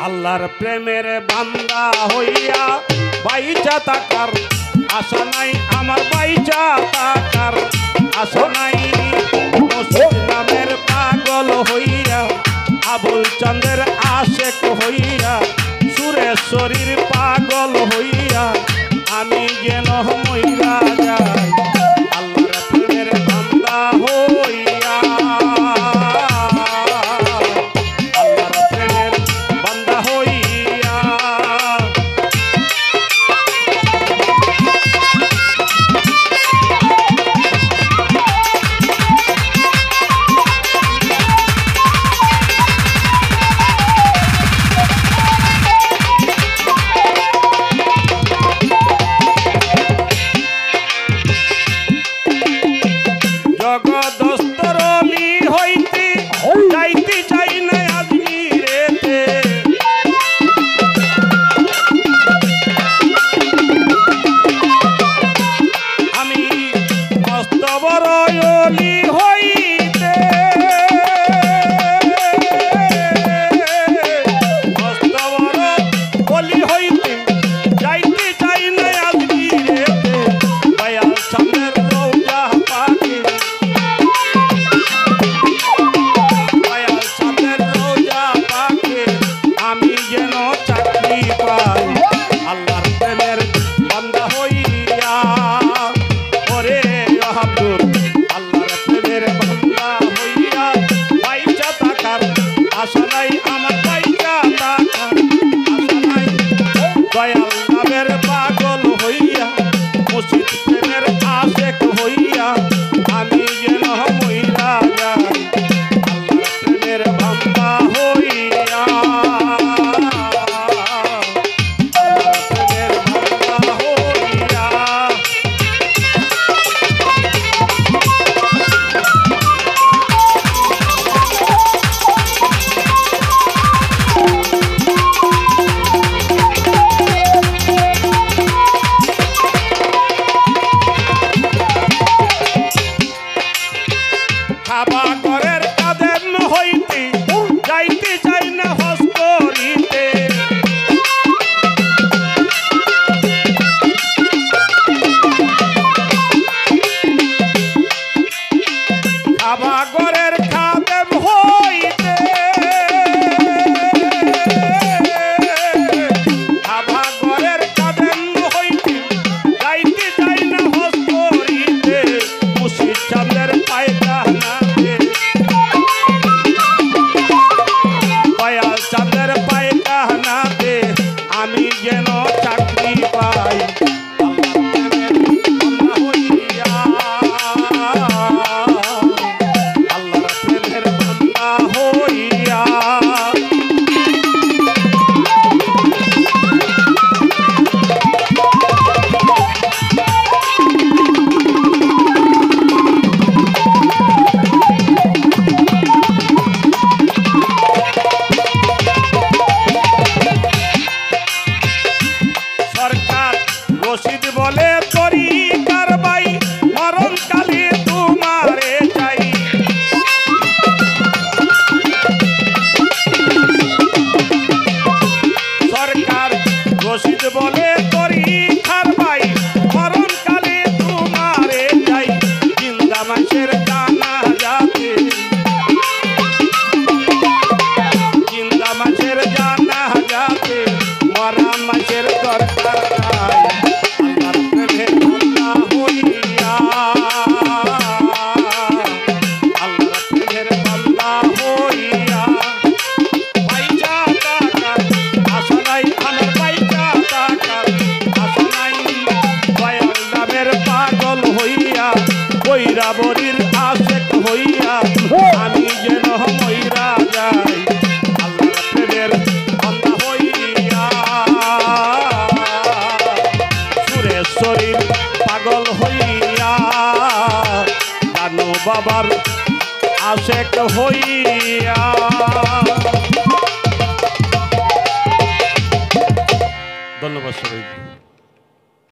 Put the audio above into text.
আল্লাহর প্রেমের বান্দা হইয়া বাইচা থাকার আশা নাই আমার, বাইচা থাকার আশা নাই। মসজিদ নামের পাগল হইয়া আবুল চাঁদের আশেক হইয়া সুরেশ্বরীর পাগল হইয়া আমি যেন মইরা যাই। আল্লাহর প্রেমের বান্দা হইয়া বৈরাবরীর আশেক হইয়া আমি যেন মইরা যাই। আল্লাহর প্রেমের বান্দা হইয়া সুরেশ্বরীর পাগল হইয়া জানু বাবার আশেক হইয়া। ধন্যবাদ সবাই।